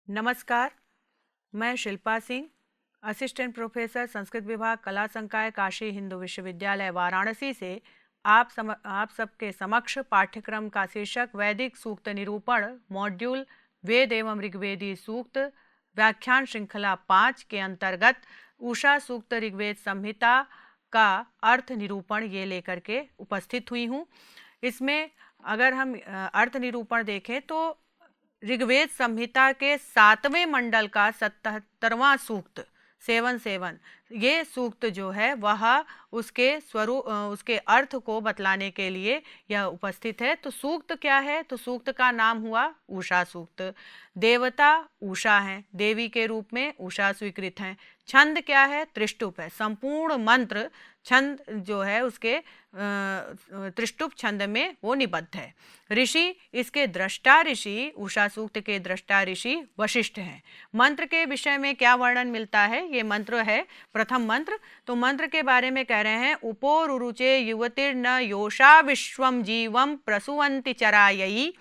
नमस्कार, मैं Shilpa Singh, assistant professor Sanskrit विभाग कला संकाय काशी हिंदू विश्वविद्यालय वाराणसी से आप सबके समक्ष पाठ्यक्रम का शीर्षक वैदिक सूक्त निरूपण मॉड्यूल वेद एवं ऋग्वेदी सूक्त व्याख्यान श्रृंखला 5 के अंतर्गत उषा सूक्त ऋग्वेद संहिता का अर्थ निरूपण ये लेकर के उपस्थित हुई हूँ। इसमें अगर हम अर्थ निरूपण देखें तो ऋग्वेद संहिता के 7वें मंडल का 77वां सूक्त 7 ये सूक्त जो है वह उसके स्वरूप उसके अर्थ को बतलाने के लिए यह उपस्थित है। तो सूक्त क्या है? तो सूक्त का नाम हुआ उषा सूक्त। देवता उषा हैं, देवी के रूप में उषा स्वीकृत हैं। छंद क्या है? त्रिष्टुप है। संपूर्ण मंत्र छंद जो है उसके त्रिष्टुप छंद में वो निबद्ध है। ऋषि, इसके दृष्टा ऋषि, उषा सूक्त के दृष्टा ऋषि वशिष्ठ हैं। मंत्र के विषय में क्या वर्णन मिलता है? ये मंत्र है प्रथम मंत्र। तो मंत्र के बारे में कह रहे हैं, उपो रुरुचे युवतिर्न योषा विश्वम जीवम प्रसुवंति चरायई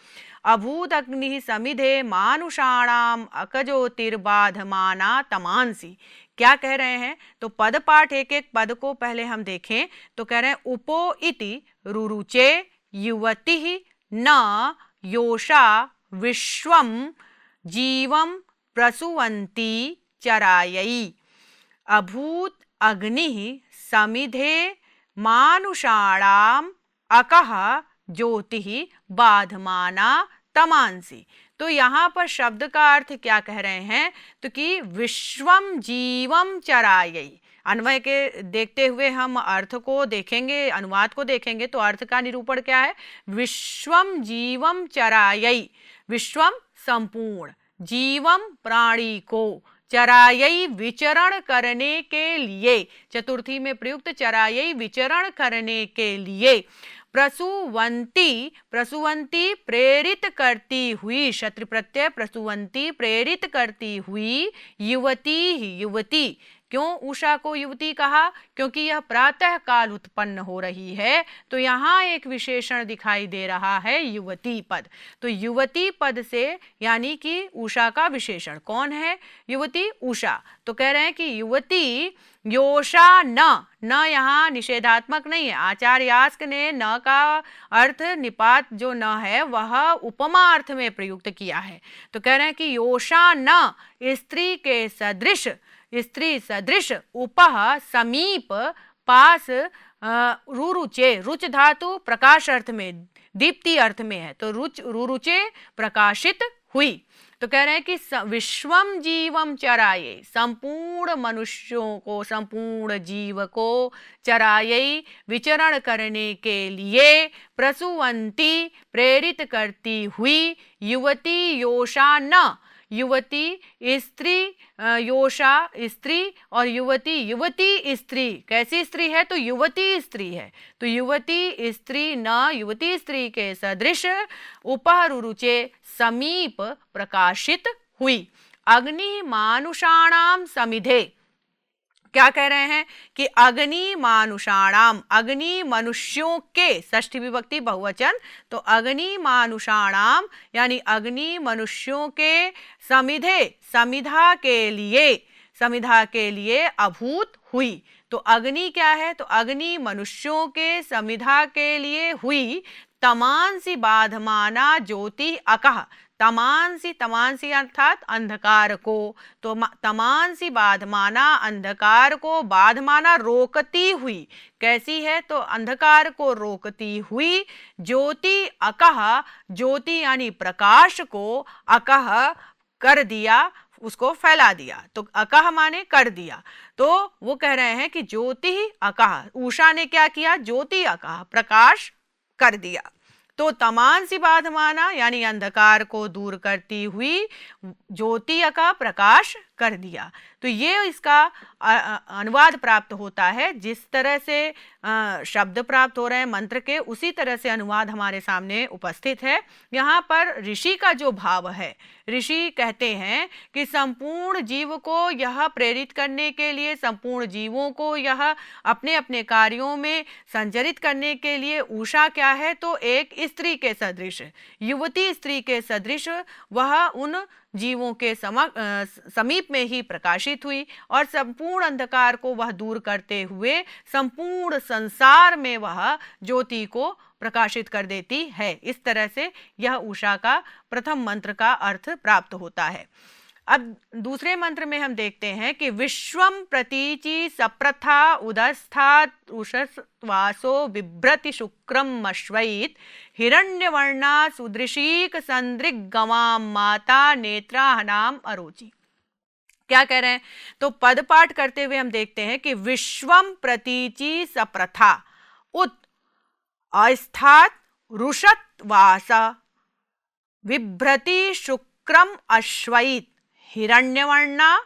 अभूदग्नि समिधे मानुषाणाम अकज्योतिर्बाधमाना तमांसी। क्या कह रहे हैं? तो पद पाठ एक एक पद को पहले हम देखें तो कह रहे हैं, उपो इति रुरुचे युवति न योषा विश्वम जीवम प्रसुवंती चरायई अभूत अग्नि समिधे मानुषाणाम अकह ज्योति बाधमाना तमांसी। तो यहाँ पर शब्द का अर्थ क्या कह रहे हैं? तो कि विश्वम जीवम चरायई। अन्वय के देखते हुए हम अर्थ को देखेंगे, अनुवाद को देखेंगे तो अर्थ का निरूपण क्या है? विश्वम जीवम चरायई, विश्वम संपूर्ण, जीवम प्राणी को, चरायई विचरण करने के लिए, चतुर्थी में प्रयुक्त चरायई विचरण करने के लिए, प्रसुवंती, प्रसुवंती प्रेरित करती हुई, शत्रु प्रत्यय प्रसुवंती प्रेरित करती हुई, युवती ही युवती। क्यों उषा को युवती कहा? क्योंकि यह प्रातः काल उत्पन्न हो रही है। तो यहाँ एक विशेषण दिखाई दे रहा है, युवती पद। तो युवती पद से यानी कि उषा का विशेषण कौन है? युवती उषा। तो कह रहे हैं कि युवती योषा न यहाँ निषेधात्मक नहीं है। आचार्य यास्क ने न का अर्थ निपात जो न है वह उपमा अर्थ में प्रयुक्त किया है। तो कह रहे हैं कि योषा न स्त्री के सदृश, स्त्री सदृश, उपह समीप, पास, रुरुचे, रुच धातु प्रकाश अर्थ में, दीप्ति अर्थ में है। तो रुच रुरुचे प्रकाशित हुई। तो कह रहे हैं कि विश्वम जीवम चराये, संपूर्ण मनुष्यों को, संपूर्ण जीव को चराये विचरण करने के लिए, प्रसुवंती प्रेरित करती हुई, युवती योषा न, युवती स्त्री, योषा स्त्री और युवती, युवती स्त्री कैसी स्त्री है? तो युवती स्त्री है। तो युवती स्त्री न, युवती स्त्री के सदृश, उपहरुरुचे समीप प्रकाशित हुई। अग्नि मानुषाणाम समिधे, क्या कह रहे हैं कि अग्नि मानुषाणाम, अग्नि मनुष्यों के, षष्ठी विभक्ति बहुवचन। तो अग्नि मानुषाणाम यानी अग्नि मनुष्यों के, समिधे समिधा के लिए, समिधा के लिए अभूत हुई। तो अग्नि क्या है? तो अग्नि मनुष्यों के समिधा के लिए हुई। तमांसी बाधमाना ज्योति अकह, तमांसी, तमांसी अर्थात अंधकार को। तो तमांसी बाधमाना, अंधकार को बाधमाना रोकती हुई। कैसी है? तो अंधकार को रोकती हुई। ज्योति अकह, ज्योति यानी प्रकाश को, अकह कर दिया, उसको फैला दिया। तो अकह माने कर दिया। तो वो कह रहे हैं कि ज्योति अकह, उषा ने क्या किया? ज्योति अकह, प्रकाश कर दिया। तो तमांसी बाधमाना यानी अंधकार को दूर करती हुई, ज्योति का प्रकाश कर दिया। तो ये इसका अनुवाद प्राप्त होता है। जिस तरह से शब्द प्राप्त हो रहे हैं मंत्र के, उसी तरह से अनुवाद हमारे सामने उपस्थित है। यहाँ पर ऋषि का जो भाव है, ऋषि कहते हैं कि संपूर्ण जीव को यह प्रेरित करने के लिए, संपूर्ण जीवों को यह अपने अपने कार्यों में संचरित करने के लिए उषा क्या है? तो एक स्त्री के सदृश, युवती स्त्री के सदृश वह उन जीवों के समीप में ही प्रकाशित हुई और संपूर्ण अंधकार को वह दूर करते हुए संपूर्ण संसार में वह ज्योति को प्रकाशित कर देती है। इस तरह से यह उषा का प्रथम मंत्र का अर्थ प्राप्त होता है। अब दूसरे मंत्र में हम देखते हैं कि विश्वम प्रतीचि सप्रथा उदस्थात उषस्वासो बिभ्रति शुक्रम अश्वैत हिरण्यवर्णा सुदृशीक संदृग्गवाम माता नेत्राहनाम अरोचि। क्या कह रहे हैं? तो पद पाठ करते हुए हम देखते हैं कि विश्वम प्रतीचि सप्रथा उत अस्थात रुषत्वासा बिभ्रति शुक्रम अश्वैत हिरण्यवर्णा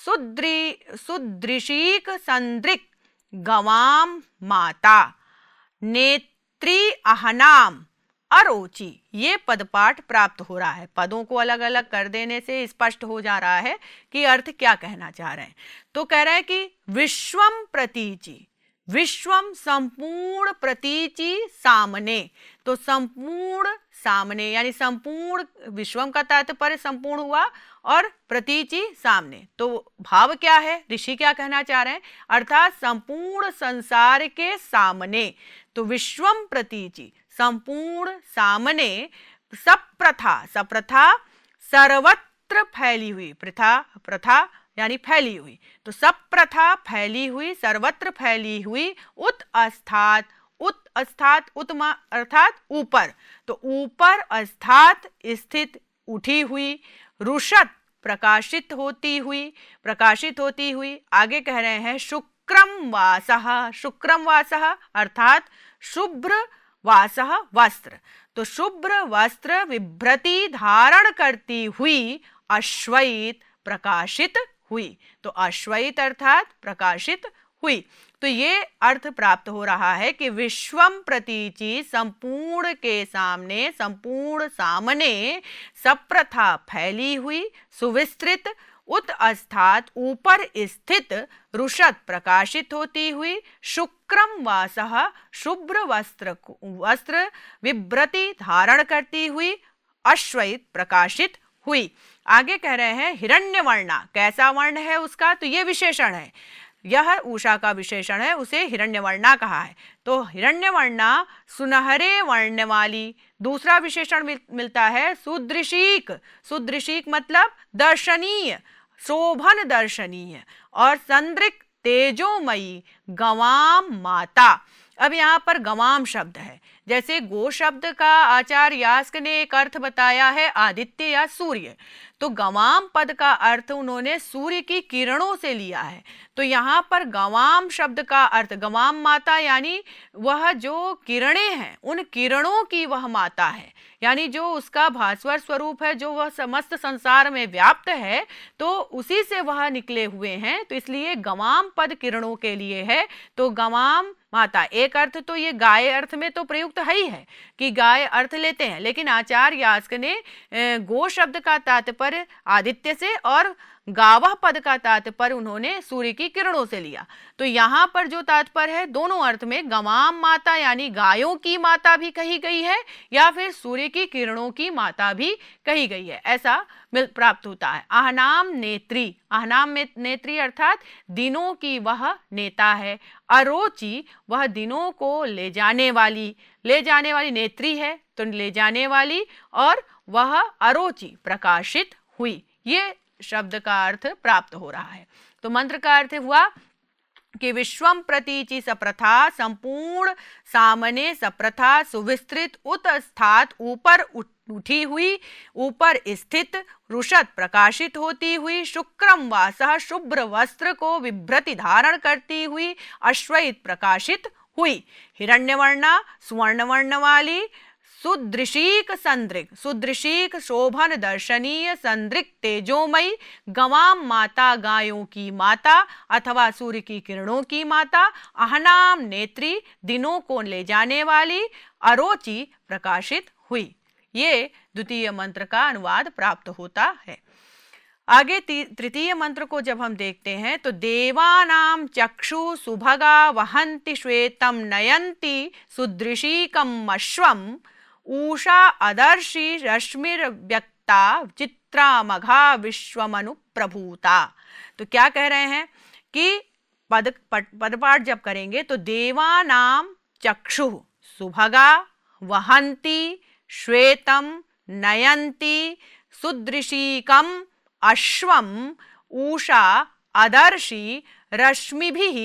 सुदृशीक संदृक् गवाम माता नेत्री अहनाम अरोचि। ये पदपाठ प्राप्त हो रहा है। पदों को अलग अलग कर देने से स्पष्ट हो जा रहा है कि अर्थ क्या कहना चाह रहे हैं। तो कह रहे हैं कि विश्वम प्रतीचि, विश्वम संपूर्ण, प्रतीचि सामने, तो संपूर्ण सामने यानी संपूर्ण, विश्वम का तात्पर्य संपूर्ण हुआ और प्रतीचि सामने। तो भाव क्या है, ऋषि क्या कहना चाह रहे हैं? अर्थात संपूर्ण संसार के सामने। तो विश्वम प्रतीचि संपूर्ण सामने सप्रथा, सप्रथा सर्वत्र फैली हुई, प्रथा यानी फैली हुई, तो सब प्रथा फैली हुई, सर्वत्र फैली हुई, उत अस्थात, उत अस्थात, उत्मा अर्थात ऊपर, तो ऊपर अस्थात स्थित, उठी हुई, रुषत प्रकाशित होती हुई, प्रकाशित होती हुई। आगे कह रहे हैं शुक्रम वासः, शुक्रम वासः अर्थात शुभ्र वासः वस्त्र, तो शुभ्र वस्त्र विभ्रति धारण करती हुई अश्वैत प्रकाशित हुई, तो अश्वैत अर्थात प्रकाशित हुई। तो ये अर्थ प्राप्त हो रहा है कि विश्वम प्रतीचि संपूर्ण के सामने, संपूर्ण सामने, सप्रथा फैली हुई, सुविस्तृत, उत अस्थात ऊपर स्थित, रुषत प्रकाशित होती हुई, शुक्रम वासः शुभ्र वस्त्र विभ्रति धारण करती हुई, अश्वैत प्रकाशित हुई। आगे कह रहे हैं हिरण्यवर्णा, कैसा वर्ण है उसका? तो ये विशेषण है, यह उषा का विशेषण है, उसे हिरण्यवर्णा कहा है। तो हिरण्यवर्णा सुनहरे वर्ण वाली। दूसरा विशेषण मिलता है सुदृशीक, सुदृशीक मतलब दर्शनीय, शोभन दर्शनीय, और संदृक तेजोमयी, गवाम माता। अब यहाँ पर गवाम शब्द है, जैसे गो शब्द का आचार्य यास्क ने एक अर्थ बताया है आदित्य या सूर्य, तो गवाम पद का अर्थ उन्होंने सूर्य की किरणों से लिया है। तो यहाँ पर गवाम शब्द का अर्थ गवाम माता यानी वह जो किरणें हैं उन किरणों की वह माता है, यानी जो उसका भास्वर स्वरूप है, जो वह समस्त संसार में व्याप्त है, तो उसी से वह निकले हुए हैं। तो इसलिए गवाम पद किरणों के लिए है, तो गवाम माता। एक अर्थ तो ये गाय अर्थ में तो प्रयुक्त है ही है कि गाय अर्थ लेते हैं, लेकिन आचार्य यास्क ने गो शब्द का तात्पर्य आदित्य से और गावह पद का तात्पर्य उन्होंने सूर्य की किरणों से लिया। तो यहाँ पर जो तात्पर्य है दोनों अर्थ में गवाम माता यानी गायों की माता भी कही गई है या फिर सूर्य की किरणों की माता भी कही गई है, ऐसा प्राप्त होता है। आहनाम नेत्री, आहनाम में नेत्री अर्थात दिनों की वह नेता है। अरोचि वह दिनों को ले जाने वाली नेत्री है, तो ले जाने वाली, और वह अरोचि प्रकाशित हुई। ये शब्द का अर्थ प्राप्त हो रहा है। तो मंत्र का अर्थ हुआ कि विश्वम प्रतीचि सप्रथा संपूर्ण सामने, सप्रथा सुविस्तृत, उत अस्थात ऊपर उठी हुई, ऊपर स्थित, रुषत प्रकाशित होती हुई, शुक्रम वासः शुभ्र वस्त्र को विभ्रति धारण करती हुई, अश्वैत प्रकाशित हुई। हिरण्यवर्णा सुवर्णवर्ण वाली, सुदृशीक संदृक, सुदृशीक शोभन दर्शनीय, संदृक तेजोमयी, गवाम माता गायों की माता अथवा सूर्य की किरणों की माता, अहनाम नेत्री दिनों को ले जाने वाली, अरोचि प्रकाशित हुई। ये द्वितीय मंत्र का अनुवाद प्राप्त होता है। आगे तृतीय मंत्र को जब हम देखते हैं तो देवानाम चक्षु सुभगा वहंति श्वेतम नयंती सुदृशीकम अश्वम, ऊषा अदर्शी रश्मिर व्यक्ता चित्रामघा विश्वमनु प्रभूता। तो क्या कह रहे हैं कि पदपाठ जब करेंगे तो देवानाम चक्षु सुभगा वहंती श्वेतम नयंती सुदृशीकम अश्वम ऊषा अदर्शी रश्मिभिः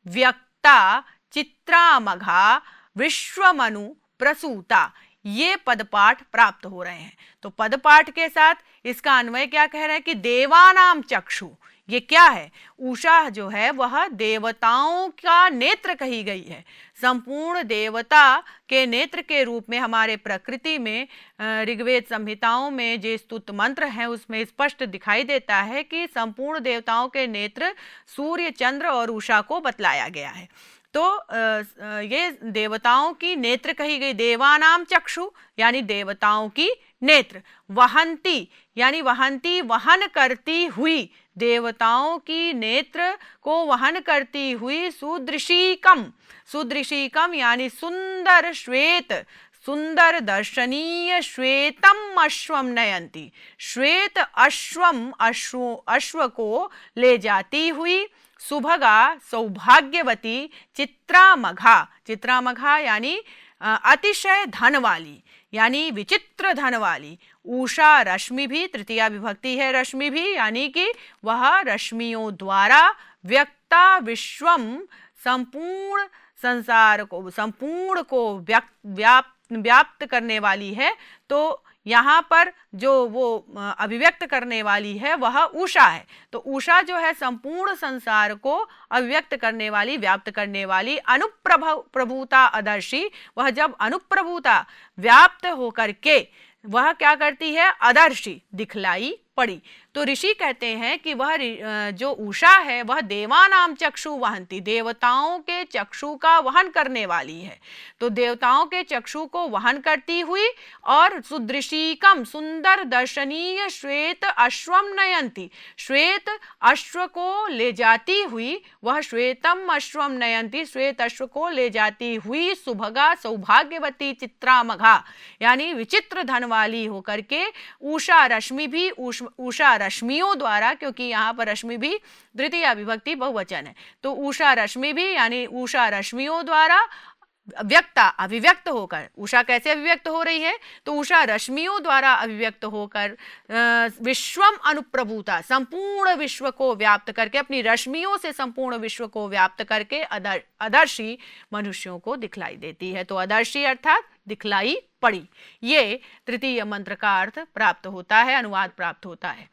व्यक्ता चित्रामघा विश्वमनु प्रसूता। ये पदपाठ प्राप्त हो रहे हैं। तो पदपाठ के साथ इसका अन्वय क्या कह रहे हैं कि देवानाम चक्षु, ये क्या है? उषा जो है वह देवताओं का नेत्र कही गई है। संपूर्ण देवता के नेत्र के रूप में हमारे प्रकृति में ऋग्वेद संहिताओं में जो स्तुत मंत्र हैं उसमें स्पष्ट दिखाई देता है कि संपूर्ण देवताओं के नेत्र सूर्य, चंद्र और उषा को बतलाया गया है। तो ये देवताओं की नेत्र कही गई, देवानाम चक्षु यानी देवताओं की नेत्र, वहंती यानी वहंती वहन करती हुई, देवताओं की नेत्र को वहन करती हुई, सुदृशीकम, सुदृशीकम यानी सुंदर श्वेत, सुंदर दर्शनीय श्वेतम अश्वम नयंती, श्वेत अश्वम अश्व को ले जाती हुई, सुभगा सौभाग्यवती, चित्रामघा, चित्रामघा यानी अतिशय धन वाली यानी विचित्र धन वाली, उषा रश्मि भी, तृतीया विभक्ति है रश्मि भी, यानी कि वह रश्मियों द्वारा व्यक्ता विश्वम, संपूर्ण संसार को, संपूर्ण को व्याप्त करने वाली है। तो यहाँ पर जो वो अभिव्यक्त करने वाली है वह उषा है। तो उषा जो है संपूर्ण संसार को अभिव्यक्त करने वाली, व्याप्त करने वाली, अनुप्रभुता अदर्शी, वह जब अनुप्रभुता व्याप्त होकर के वह क्या करती है? अदर्शी, दिखलाई पड़ी। तो ऋषि कहते हैं कि वह जो उषा है वह देवानाम चक्षु वहंती, देवताओं के चक्षु का वहन करने वाली है। तो देवताओं के चक्षु को वहन करती हुई और सुदृशीकम, सुंदर दर्शनीय श्वेत अश्वम नयंती, श्वेत अश्व को ले जाती हुई, वह श्वेतम अश्वम नयंती, श्वेत अश्व को ले जाती हुई, सुभगा सौभाग्यवती, चित्रामघा यानी विचित्र धन वाली होकर के, उषा रश्मि भी, उषा रश्मियों द्वारा, क्योंकि यहाँ पर रश्मि भी द्वितीय विभक्ति बहुवचन है, तो उषा रश्मि भी यानी उषा रश्मियों द्वारा व्यक्ता, अभिव्यक्त होकर, उषा कैसे अभिव्यक्त हो रही है? तो उषा रश्मियों द्वारा अभिव्यक्त होकर विश्वम अनुप्रभुता, संपूर्ण विश्व को व्याप्त करके, अपनी रश्मियों से संपूर्ण विश्व को व्याप्त करके अदर्शी मनुष्यों को दिखलाई देती है। तो अदर्शी अर्थात दिखलाई पड़ी। ये तृतीय मंत्र का अर्थ प्राप्त होता है, अनुवाद प्राप्त होता है।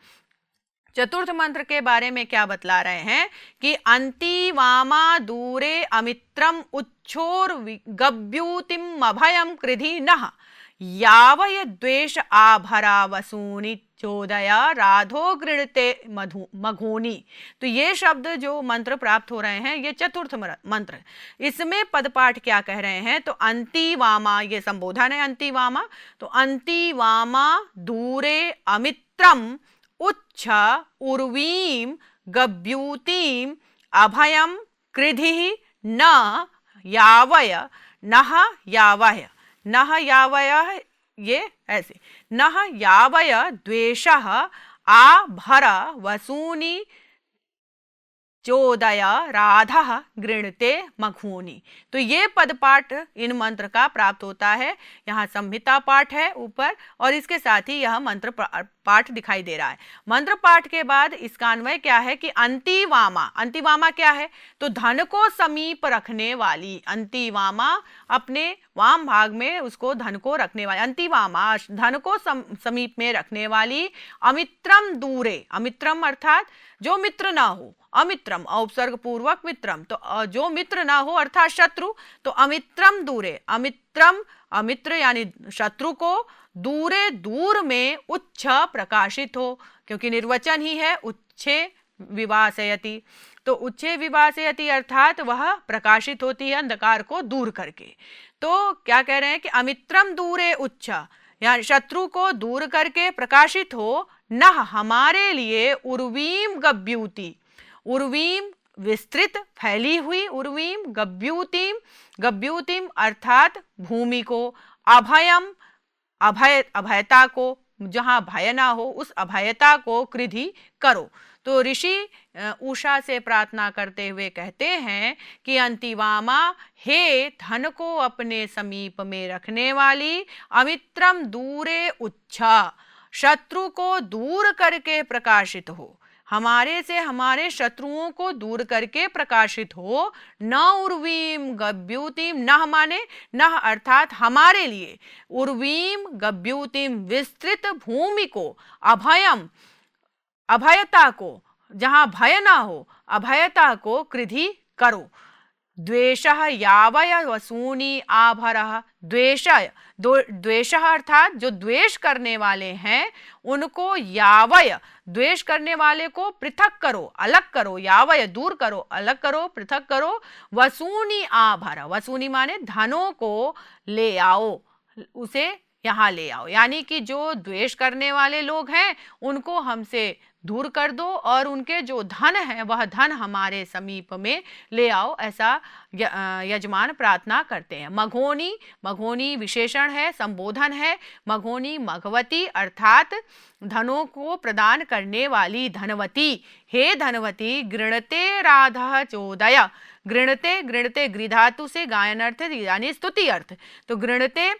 चतुर्थ मंत्र के बारे में क्या बतला रहे हैं कि अंति वामा दूरे अमित्रम उच्छोर गभ्यूतिम अभयम कृधि नः यावय द्वेष आभरा वसूनि चोदया राधो गृणते मघोनी। तो ये शब्द जो मंत्र प्राप्त हो रहे हैं ये चतुर्थ मंत्र, इसमें पदपाठ क्या कह रहे हैं? तो अंति वामा, ये संबोधन है अंति वामा, तो अंति वामा दूरे अमित्रम उच्छ उर्वीम गभ्यूतिम अभयम कृधि न यावय, नः यावय, नः यावय, ये ऐसे, नः यावय द्वेषः आभर वसूनि चोदय राधः गृणते मघूनि। तो ये पदपाठ इन मंत्र का प्राप्त होता है। यहाँ संहिता पाठ है ऊपर और इसके साथ ही यह मंत्र पाठ दिखाई दे रहा है। मंत्र पाठ के बाद इसका अन्वय क्या है कि अंतिवामा, अंतिवामा क्या है? तो धन को समीप रखने वाली, अंतिवामा अपने वाम भाग में उसको धन को रखने वाली, अंतिवामा धन को समीप में रखने वाली, अमित्रम दूरे, अमित्रम अर्थात जो मित्र ना हो, अमित्रम औपसर्ग पूर्वक मित्रम, तो जो मित्र ना हो अर्थात शत्रु, तो अमित्रम दूरे, अमित्रम अमित्र यानी शत्रु को, दूरे दूर में, उच्छ प्रकाशित हो, क्योंकि निर्वचन ही है उच्छे विवासयति, तो उच्छे विवासयति अर्थात वह प्रकाशित होती है अंधकार को दूर करके। तो क्या कह रहे हैं कि अमित्रम दूरे उच्छ यानी शत्रु को दूर करके प्रकाशित हो, न हमारे लिए उर्वीम गभ्यूति, उर्वीम विस्तृत फैली हुई, उर्वीम गभ्यूतिम, गभ्यूतिम अर्थात भूमि को, अभयम अभय अभयता को, जहाँ भय ना हो उस अभयता को कृधि करो। तो ऋषि उषा से प्रार्थना करते हुए कहते हैं कि अंतिवामा, हे धन को अपने समीप में रखने वाली, अमित्रम दूरे उच्छा, शत्रु को दूर करके प्रकाशित हो, हमारे से हमारे शत्रुओं को दूर करके प्रकाशित हो। न उर्वीम गभ्युतिम, न माने न अर्थात हमारे लिए, उर्वीम गभ्युतिम विस्तृत भूमि को, अभयम अभयता को, जहाँ भय ना हो अभयता को कृधि करो। द्वेषः यावय वसूनि आभरः, द्वेषः अर्थात जो द्वेष करने वाले हैं उनको यावय, द्वेष करने वाले को पृथक करो, अलग करो, यावय दूर करो, अलग करो, पृथक करो। वसूनि आभर, वसूनि माने धनों को ले आओ, उसे यहाँ ले आओ, यानी कि जो द्वेष करने वाले लोग हैं उनको हमसे दूर कर दो और उनके जो धन है वह धन हमारे समीप में ले आओ, ऐसा यजमान प्रार्थना करते हैं। मघोनी, मघोनी विशेषण है, संबोधन है। मघोनी मघवती अर्थात धनों को प्रदान करने वाली धनवती। हे धनवती, गृणते राधा चोदय, गृणते, गृणते गृधातु से गायन अर्थ यानी स्तुति अर्थ। तो गृणते,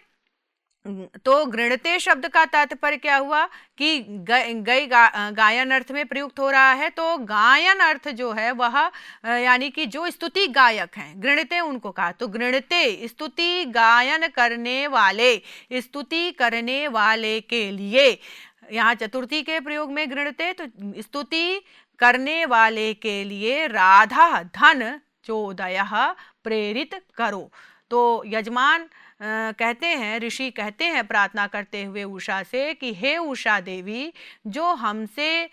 तो गृणते शब्द का तात्पर्य क्या हुआ कि गई गायन अर्थ में प्रयुक्त हो रहा है। तो गायन अर्थ जो है वह यानी कि जो स्तुति गायक हैं, गृणते उनको कहा। तो गृणते स्तुति गायन करने वाले, स्तुति करने वाले के लिए, यहाँ चतुर्थी के प्रयोग में गृणते, तो स्तुति करने वाले के लिए राधा धन चोदय प्रेरित करो। तो यजमान कहते हैं, ऋषि कहते हैं प्रार्थना करते हुए उषा से कि हे उषा देवी, जो हमसे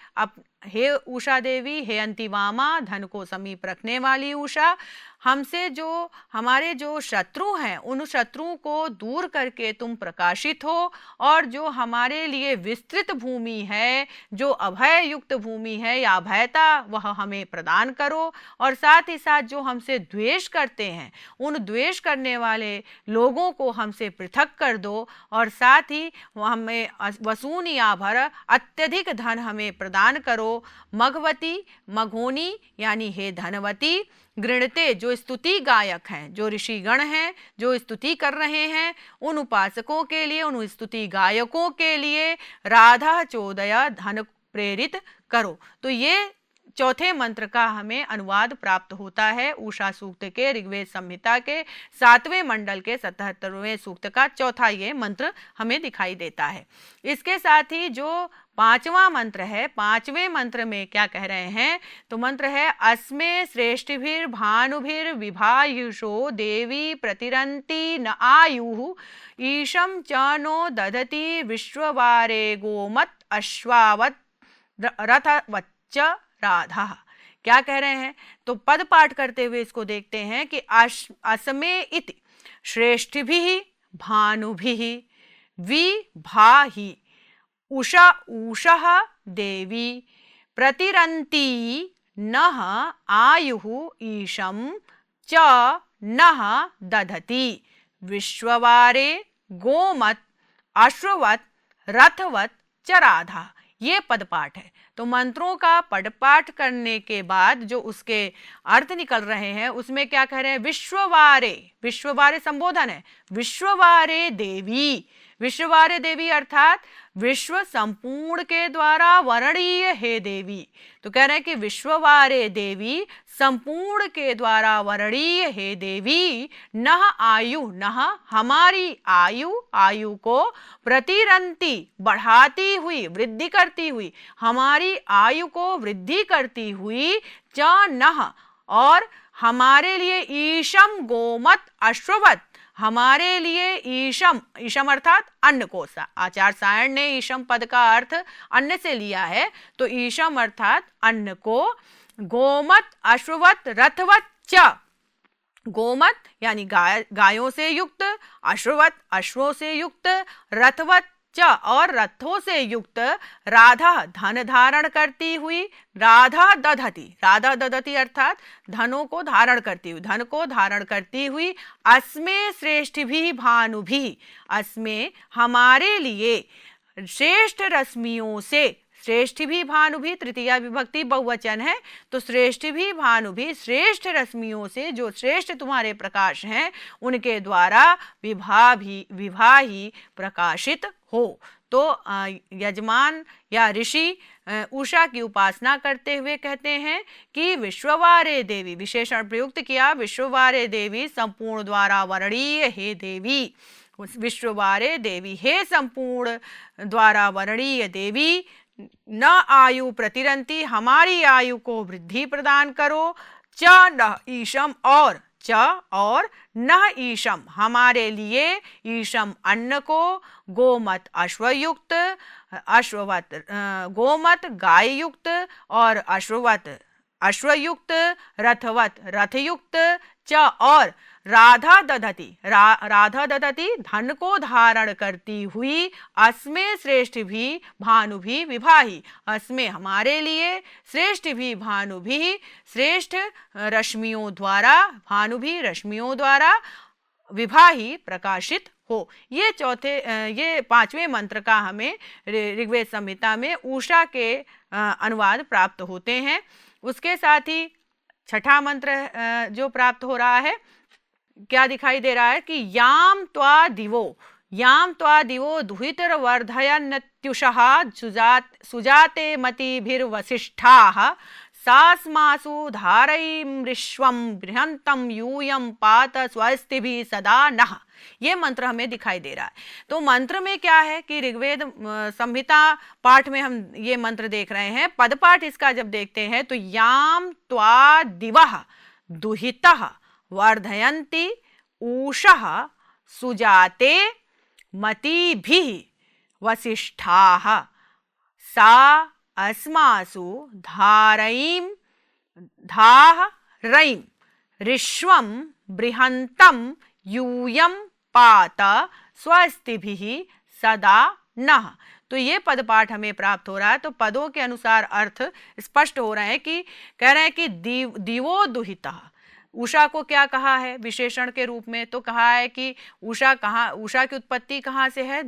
हे उषा देवी, हे अंतिवामा, धन को समीप रखने वाली उषा, हमसे जो हमारे जो शत्रु हैं उन शत्रुओं को दूर करके तुम प्रकाशित हो, और जो हमारे लिए विस्तृत भूमि है, जो अभय युक्त भूमि है या अभयता, वह हमें प्रदान करो। और साथ ही साथ जो हमसे द्वेष करते हैं उन द्वेष करने वाले लोगों को हमसे पृथक कर दो, और साथ ही हमें वसूनि आभर, अत्यधिक धन हमें प्रदान करो। मघवती, मघोनी यानी हे धनवती, गृणते जो स्तुति गायक हैं, जो ऋषिगण हैं जो स्तुति कर रहे हैं, उन उपासकों के लिए, उन स्तुति गायकों के लिए राधा चोदय धन प्रेरित करो। तो ये चौथे मंत्र का हमें अनुवाद प्राप्त होता है उषा सूक्त के ऋग्वेद संहिता के 7वें मंडल के 77वें सूक्त का चौथा ये मंत्र हमें दिखाई देता है। इसके साथ ही जो 5वां मंत्र है, 5वें मंत्र में क्या कह रहे हैं, तो मंत्र है अस्मे श्रेष्ठभिर भानुभिर विभायुषो देवी प्रतिरंती न आयुः ईशम च नो दधति विश्ववारे गोमत अश्वावत रथवच्च राधा। क्या कह रहे हैं, तो पद पाठ करते हुए इसको देखते हैं कि अस्मे इति श्रेष्ठभिः भानुभिः विभाहि उषा उषः देवी प्रतिरंती नः आयुः ईशं च नः दधति विश्ववारे गोमत अश्ववत रथवत च राधा। ये पद पाठ है। तो मंत्रों का पद पाठ करने के बाद जो उसके अर्थ निकल रहे हैं उसमें क्या कह रहे हैं, विश्ववारे, विश्ववारे संबोधन है, विश्ववारे देवी, विश्ववारे देवी अर्थात विश्व संपूर्ण के द्वारा वर्णीय हे देवी। तो कह रहे हैं कि विश्ववारे देवी, संपूर्ण के द्वारा वर्णीय हे देवी, नह आयु, नह हमारी आयु, आयु को प्रतिरंती बढ़ाती हुई, वृद्धि करती हुई, हमारी आयु को वृद्धि करती हुई, च नह और हमारे लिए ईशम गोमत अश्ववत, हमारे लिए ईशम, ईशम अर्थात अन्न को, आचार्य सायण ने ईशम पद का अर्थ अन्न से लिया है। तो ईशम अर्थात अन्न को, गोमत अश्ववत रथवत च, गोमत यानी गायों से युक्त, अश्ववत अश्वों से युक्त, रथवत च और रथों से युक्त, राधा धन धारण करती हुई, राधा दधति, राधा दधति अर्थात धनों को धारण करती हुई, धन को धारण करती हुई, अस्मे श्रेष्ठ भी भानु भी, अस्मे हमारे लिए, श्रेष्ठ रश्मियों से, श्रेष्ठ भी भानु भी तृतीया विभक्ति बहुवचन है, तो श्रेष्ठ भी भानु भी श्रेष्ठ रश्मियों से, जो श्रेष्ठ तुम्हारे प्रकाश हैं उनके द्वारा विभा ही प्रकाशित हो। तो यजमान या ऋषि उषा की उपासना करते हुए कहते हैं कि विश्ववारे देवी, विशेषण प्रयुक्त किया, विश्ववारे देवी संपूर्ण द्वारा वर्णीय हे देवी, विश्ववारे देवी हे संपूर्ण द्वारा वर्णीय देवी, न आयु प्रतिरंती, हमारी आयु को वृद्धि प्रदान करो, च न ईशम, और न ईशम, हमारे लिए, ईशम अन्न को, गोमत अश्वयुक्त, अश्ववत गोमत गाय युक्त, और अश्ववत अश्वयुक्त, रथवत रथयुक्त, च और राधा दधति, राधा दधति धन को धारण करती हुई, अस्मे श्रेष्ठ भी भानु भी विभाही, अस्मे हमारे लिए, श्रेष्ठ भी भानु भी श्रेष्ठ रश्मियों द्वारा, भानु भी रश्मियों द्वारा विभाही प्रकाशित हो। ये पांचवें मंत्र का हमें ऋग्वेद संहिता में उषा के अनुवाद प्राप्त होते हैं। उसके साथ ही छठा मंत्र जो प्राप्त हो रहा है, क्या दिखाई दे रहा है कि याम त्वा दिवो दुहितर वर्धयन्त्युषः सुजाते मतिभिर्वसिष्ठाः सास्मासु धारयिमृश्वं बृहन्तं यूयं पात स्वस्तिभिः सदा नः। ये मंत्र हमें दिखाई दे रहा है। तो मंत्र में क्या है कि ऋग्वेद संहिता पाठ में हम ये मंत्र देख रहे हैं। पद पाठ इसका जब देखते हैं तो याम त्वा दिवः दुहितः वर्धयन्ति ऊषः सुजाते मतिभिः वसिष्ठाः सा अस्मासु धारयिम ऋष्वं बृहन्तं यूयं पात स्वस्तिभिः सदा नः। तो ये पद पाठ हमें प्राप्त हो रहा है। तो पदों के अनुसार अर्थ स्पष्ट हो रहे हैं कि कह रहे हैं कि दिवो दुहितः, उषा को क्या कहा है विशेषण के रूप में, तो कहा है कि उषा की उत्पत्ति कहाँ से है,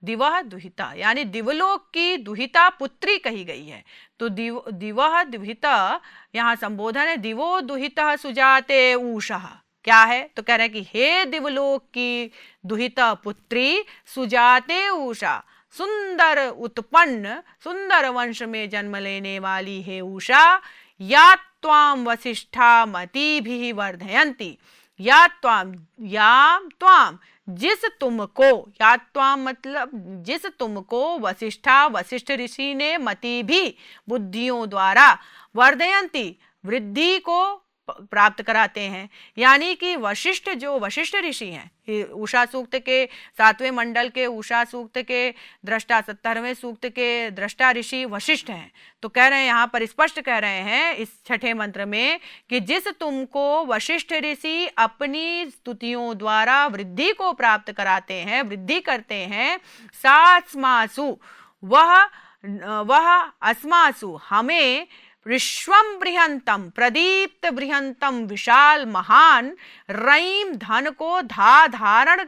दिवह दुहिता, यानी दिवलोक की दुहिता पुत्री कही गई है। तो दिवह दुहिता यहाँ संबोधन है, दिवो दुहिता सुजाते उषा, क्या है तो कह रहे हैं कि हे दिवलोक की दुहिता पुत्री सुजाते उषा, सुंदर उत्पन्न सुंदर वंश में जन्म लेने वाली है उषा, या त्वाम वसिष्ठा मतिभिः वर्धयन्ति, या त्वाम जिस तुमको, या त्वाम मतलब जिस तुमको, वसिष्ठा वशिष्ठ ऋषि ने, मति भी बुद्धियों द्वारा, वर्धयन्ति वृद्धि को प्राप्त कराते हैं। यानी कि वशिष्ठ जो वशिष्ठ ऋषि हैं, उषा सूक्त के 7वें मंडल के उषा सूक्त के दृष्टा 17वें सूक्त के दृष्टा ऋषि वशिष्ठ हैं। तो कह रहे हैं यहाँ पर स्पष्ट कह रहे हैं इस छठे मंत्र में कि जिस तुमको वशिष्ठ ऋषि अपनी स्तुतियों द्वारा वृद्धि को प्राप्त कराते हैं, वृद्धि करते हैं, सास्मासु वह अस्मासु हमें, विश्वम बृहंतम प्रदीप्त बृहंतम विशाल महान, रईम धन को धारण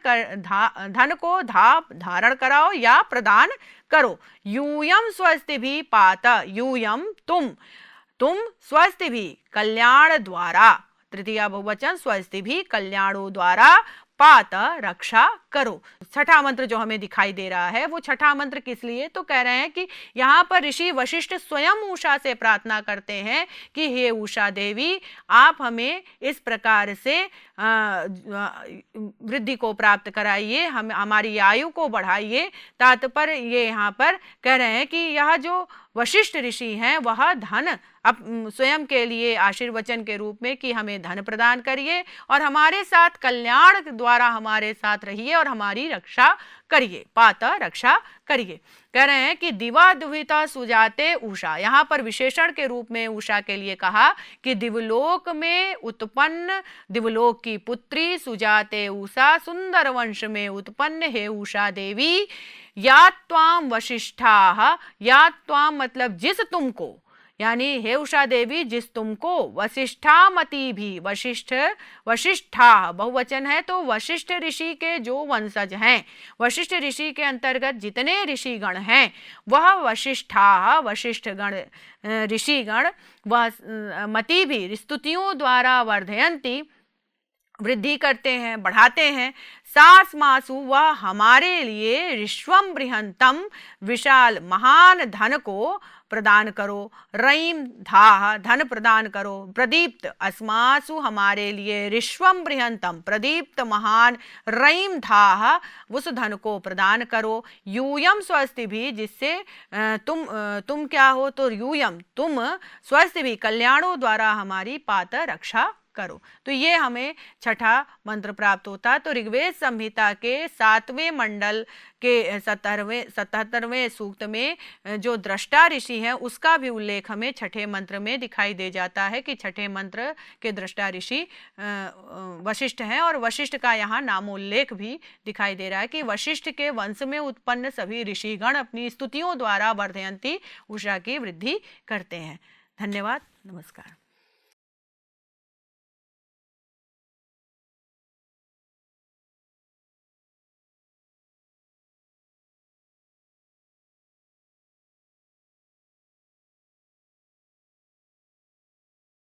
कराओ या प्रदान करो, यूयम स्वस्ति भी पात, यूयम तुम स्वस्ति भी कल्याण द्वारा, तृतीया बहुवचन स्वस्ति भी कल्याणों द्वारा पात रक्षा करो। छठा मंत्र जो हमें दिखाई दे रहा है वो छठा मंत्र किस लिए, तो कह रहे हैं कि यहाँ पर ऋषि वशिष्ठ स्वयं उषा से प्रार्थना करते हैं कि हे उषा देवी, आप हमें इस प्रकार से वृद्धि को प्राप्त कराइए, हमारी आयु को बढ़ाइए। तात्पर्य ये यहाँ पर कह रहे हैं कि यह जो वशिष्ठ ऋषि हैं वह धन अब स्वयं के लिए आशीर्वचन के रूप में कि हमें धन प्रदान करिए और हमारे साथ कल्याण द्वारा हमारे साथ रहिए और हमारी रक्षा करिए, पाता रक्षा करिए। कह रहे हैं कि दिवा दुहिता सुजाते उषा, यहाँ पर विशेषण के रूप में उषा के लिए कहा कि दिवलोक में उत्पन्न, दिवलोक की पुत्री सुजाते उषा, सुंदर वंश में उत्पन्न है उषा देवी, या त्वाम वशिष्ठाः, या त्वाम मतलब जिस तुमको, यानी हे उषा देवी, जिस तुमको वशिष्ठामति भी, वशिष्ठा बहुवचन है तो वशिष्ठ ऋषि के जो वंशज हैं, वशिष्ठ ऋषि के अंतर्गत जितने ऋषिगण हैं वह वशिष्ठा, वशिष्ठगण ऋषिगण वह मति भी स्तुतियों द्वारा वर्धयन्ति, वृद्धि करते हैं, बढ़ाते हैं। सास मासु, वह हमारे लिए विश्वम बृहंतम, विशाल महान धन को प्रदान करो। रईम धाह, धन प्रदान करो। प्रदीप्त, अस्मासु हमारे लिए, विश्वम बृहंतम प्रदीप्त महान, रईम धाह उस धन को प्रदान करो। यूयम स्वस्ति भी, जिससे तुम क्या हो, तो यूयम तुम, स्वस्ति भी कल्याणों द्वारा हमारी पात रक्षा करो। तो ये हमें छठा मंत्र प्राप्त होता। तो ऋग्वेद संहिता के 7वें मंडल के 77वें सूक्त में जो दृष्टा ऋषि हैं उसका भी उल्लेख हमें छठे मंत्र में दिखाई दे जाता है कि छठे मंत्र के दृष्टा ऋषि वशिष्ठ हैं, और वशिष्ठ का यहाँ नामोल्लेख भी दिखाई दे रहा है कि वशिष्ठ के वंश में उत्पन्न सभी ऋषिगण अपनी स्तुतियों द्वारा वर्धयंती, उषा की वृद्धि करते हैं। धन्यवाद, नमस्कार।